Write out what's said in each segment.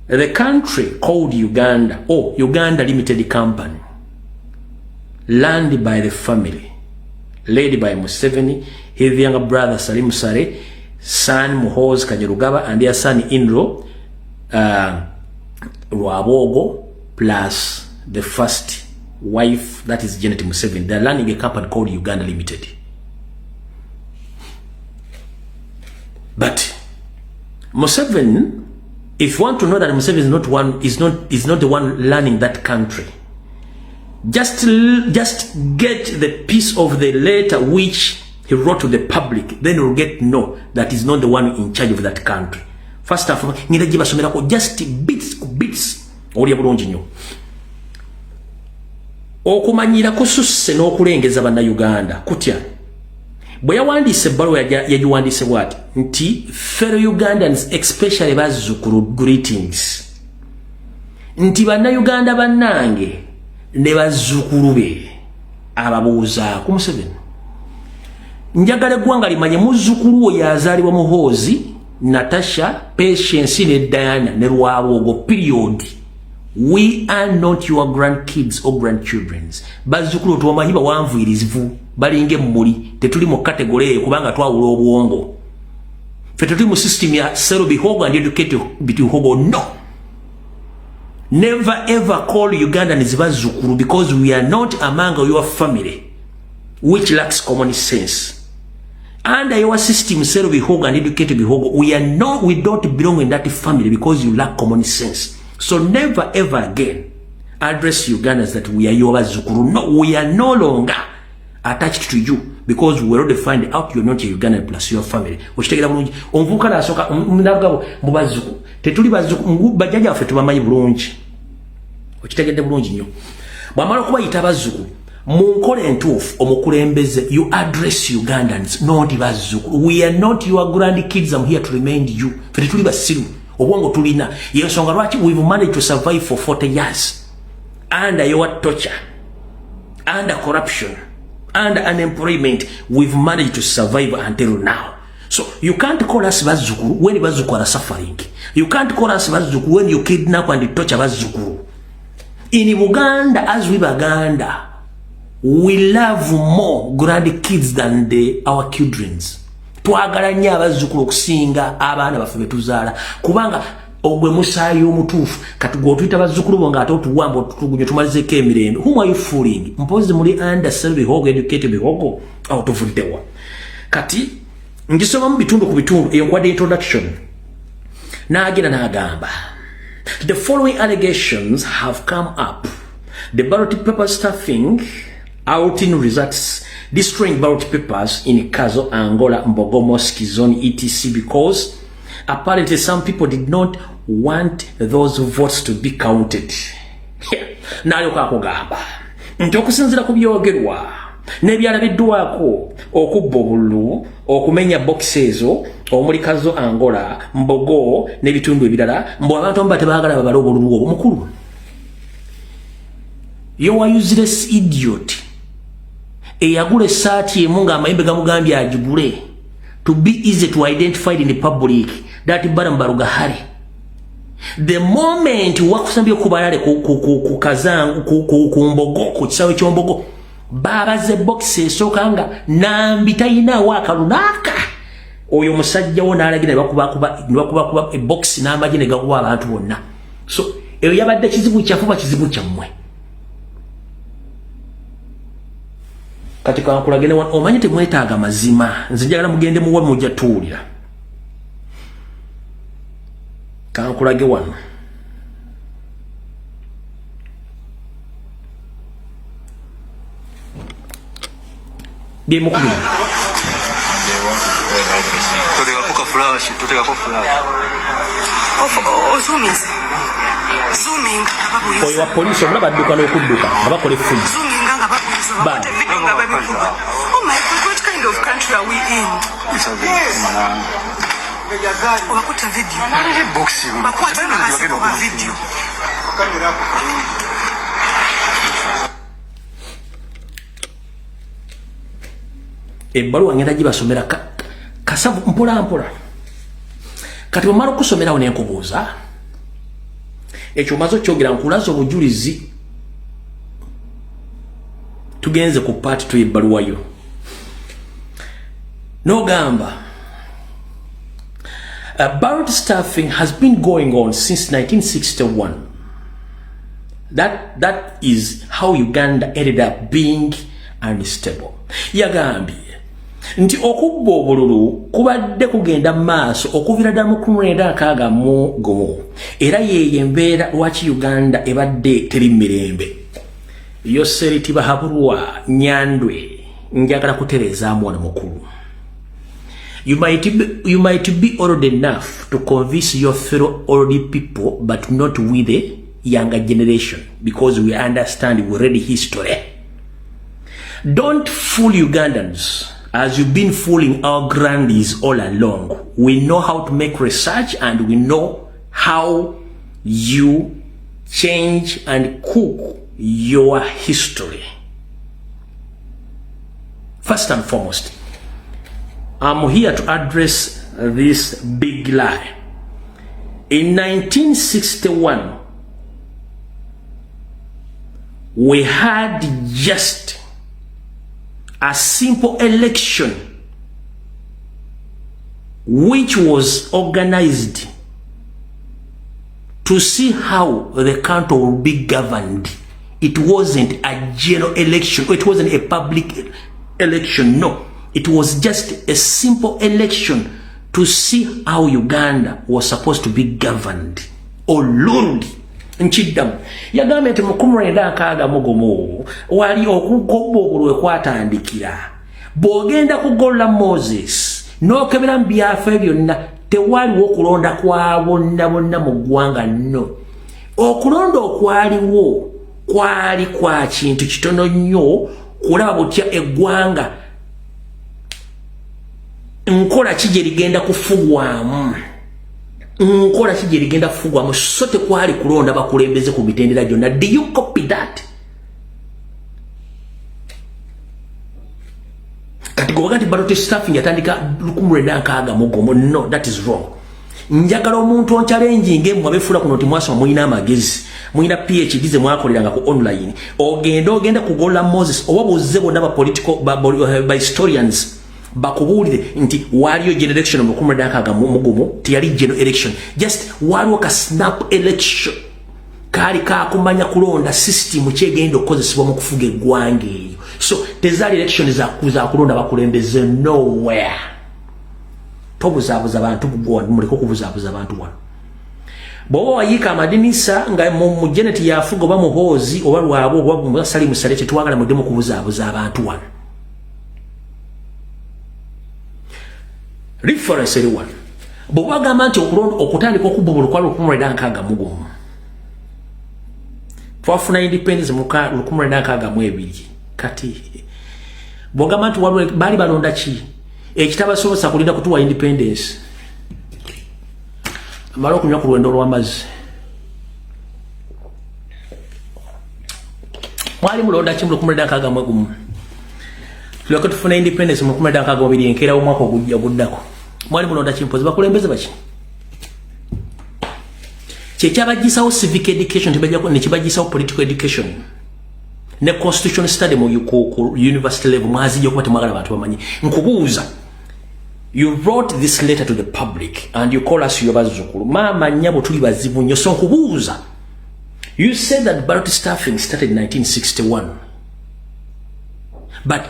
the country called Uganda, or Uganda Limited Company, run by the family, led by Museveni, his younger brother Salim Sare, son Muhoozi Kanyarugaba, and their son-in-law Rwabogo, plus the first wife, that is Janet Museveni. They are running a company called Uganda Limited. But Museveni, if you want to know that Museveni is not the one running that country, just get the piece of the letter which he wrote to the public, then you'll get to know that he's not the one in charge of that country. First of all, just bits oli bulungi nnyo okumanyira kususse n'okulengeza banna Uganda kutya bwe yawandiise ebbaluwa yagiwandiise bw'ati nti fellow Ugandans especially bazzukulu greetings nti banna Uganda bannange ne bazzukulu be ababuuzaako Museveni njagala eggwanga limanye muzzukulu wo yazaalibwa Muhoozi Natasha Patience ne Diana ne Rwabogo period. We are not your grandkids or grandchildren. Bazzukulu tuwamanyi bawanvuyirizivu balinge mmuli tetuli mu category kubanga twawula obwongo fe tetuli mu system ya sero bihogo and educate bihogo. No, never ever call Ugandans bazzukulu because we are not among your family which lacks common sense. Under your system sero bihogo and educate bihogo, we don't belong in that family because you lack common sense. So never ever again address Ugandans that we are your bazzukulu. No, we are no longer attached to you because we already find out you're not a Ugandan plus your family. Ochitegera bulungi onvuka nasoka munagabo mu bazzukulu tetuli bazzukulu bajjaja waffe tubamanyi bulungi. Ochitegedde bulungi nnyo bwamala okubayita bazzukulu munkola entuufu omukulembeze you address Ugandans not bazzukulu. We are not your grandkids. I'm here to remind you fe tetuli basiru obwongo tulina yensonga lwaki we've managed to survive for 40 years under your torture, under corruption, under unemployment. We've managed to survive until now. So you can't call us bazzukulu when bazzukulu are suffering. You can't call us bazzukulu when you kidnap and torture bazzukulu. In Uganda, as we Baganda, we love more grandkids than our children's. Twagala nnyo abazzukulu okusinga abaana baffe betuzaala kubanga ogwe musaayi omutuufu kati gwe otuyita bazzukulu bo ng'ate otuwamba otutugunye tumalizeko emirembe. Whom are you fooling? Mpozi muli under sell bihogo educate bihogo awo tuvuddewa. Kati ngisoma mu bitundu ku bitundu eyo nkwadde introduction n'agenda n'agamba the following allegations have come up. The ballot paper stuffing, outing results, destroying ballot papers in Kazo, Angola, Mbogo, Mosque Zone, etc. because apparently some people did not want those votes to be counted. Nalyoka akugamba nti okusinziira ku byogerwa n'ebyalabiddwako okubba obululu okumenya boxes ezo omuli Kazo, Angola, Mbogo n'ebitundu ebirala mbu abantu abamu tebaagala babale obululu obwo. Mukulu, you are useless idiot. Eyagula essaati emu ng'amayembe gamugambye agigule to be easy to identify in the public that barambaru gahari. The moment wakusambye kubayale ku Kazangu ku Mbogo ku kisawe ky'Ombogo babaze box esokanga nambi tayina wakalunaka oyo musajja wona alagira bakuba e box n'amagi ne gakuba abantu bonna. So eyo yabadde kizibu kyafuba kizibu kyammwe. Kati kankulagene omanyi temwetaaga mazima nze njagala mugende muwe mujja tuulira kankulage wano byemukulu oyo wa polisi omulaba adduka n'okudduka nga bakola effumu. Oh my God, what kind of country are we in? Wakuta video. Wakuta video. Ebbaluwa ngenda gibasomera kasavu mpola mpola. Kati omala okusomerawo ne nkubuuza ekyo mazo kyogera nkulaza obujulizi tugenze ku part to ebbaluwa yo nogamba ballot staffing has been going on since 1961. That is how Uganda ended up being unstable. Yagambye nti okubba obululu kubadde kugenda maaso okuvira ddala mu 1961 era yeeye mbeera lwaki Uganda ebadde teri mirembe. Yoseriti Bahabulwa Nyandwe njagala kutereezaamu wano mukulu. You might be old enough to convince your fellow old people, but not with the younger generation, because we understand we read history. Don't fool Ugandans as you've been fooling our grandies all along. We know how to make research and we know how you change and cook your history. First and foremost, I'm here to address this big lie. In 1961, we had just a simple election which was organized to see how the country will be governed. It wasn't a general election. It wasn't a public election. No. It was just a simple election to see how Uganda was supposed to be governed. Olundi nchiddamu yagambye nti mu 1961 wali okugobba obulwe kwatandikira bw'ogenda kugolla Moses n'okebera mu byaffe byonna tewaliwo okulonda kwa bonna mu ggwanga nno. Okulonda okwaliwo kwali kwa kintu kitono nnyo kulaba butya eggwanga nkola kije ligenda kufugwamu. Nkola kije ligenda kufugwamu so tekwali kulonda bakulembeze ku mitendera gyonna. Do you copy that? Kati gwe wakati ballot staffing yatandika 1961. No, that is wrong. Njagala omuntu on challenging emu abefula kuno ti mwasoma mulina amagezi mulina PhD ze mwakoleranga ku online ogenda kugola Moses oba buzze bonna ba political by historians bakubulire nti waliyo general election mu 1961 tiyali general election, just waliwo ka snap election kali kakumanya kulonda system kyegenda okozesebwa mu kufuga eggwanga eyo. So tezali election za kulonda bakulembeze nowhere. Tobuzabuza abantu muliko kubuzabuza abantu wano. Bwoba wayika amadinisa nga mu geneti yafuga oba muhoozi oba lwabo oba musali musale tetwagala muddemu kubuzabuza abantu wano. Reference everyone. Bwoba gamba nti okutandika okubba olukwalo 1961 twafuna independence mu 1962 kati bwogamba nti waliwo baali balonda ki ekitabasobosa kulinda kutuwa independence amala okunywa ku lwendo lw'amazzi. Mwali mulonda ki mu 1961 tulyoke tufuna independence mu 1962 enkeera omwaka ogujja guddako. Mwali mulonda ki mpozi bakulembeze baki kyekyabagisawo civic education nekibagisawo political education ne constitution study mu university level mwazijja okuba temwagala abantu bamanyi. Nkubuuza, you wrote this letter to the public and you call us your bazzukulu maama nnyabo tuli bazibu nnyo. So nkubuuza, you said that ballot staffing started in 1961 but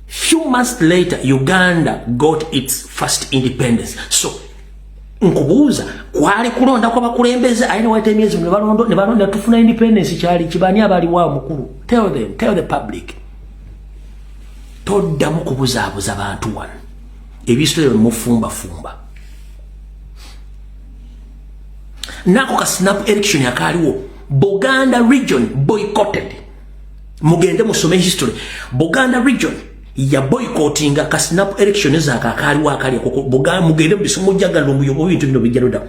few months later Uganda got its first independence. So nkubuuza, kwali kulonda kwa bakulembeze ayina wate emyezi ne balonda tufuna independence kyali kibani abali wa mukulu. Tell the public. Toddamu kubuzaabuza abantu wano ebisitule mufumba. Nako ka snap election yakaliwo Buganda region boycotted. Mugende musome history. Buganda region ya boycottinga ka snap election zakakaliwo akali Buganda mugende bisomo jagala mbuyo bintu bino bijaluda.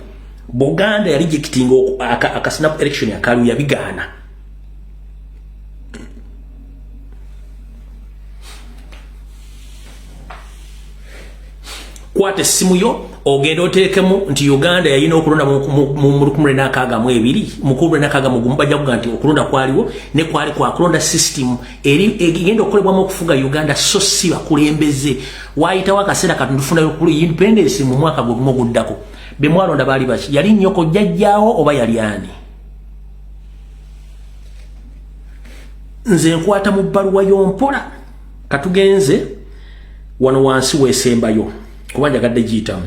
Buganda ya rejecting aka snap election yakaliwo yabigana. Kwate simu yo ogenda oteekemu nti Uganda yalina okulonda mu 1962 mu 1962 bajja kuga nti okulonda kwaliwo ne kwali kwa kulonda system eri egenda okolebwamu okufuga Uganda so si bakulembeze waayitawo akaseera katundufuna y'okulu independence mu mwaka gumu guddako be mwalonda baali baki yali nnyoko jjajjaawo oba yali ani nze nkwata mu bbaluwa y'ompola katugenze wano wansi weesembayo kuba njagadde giyitamu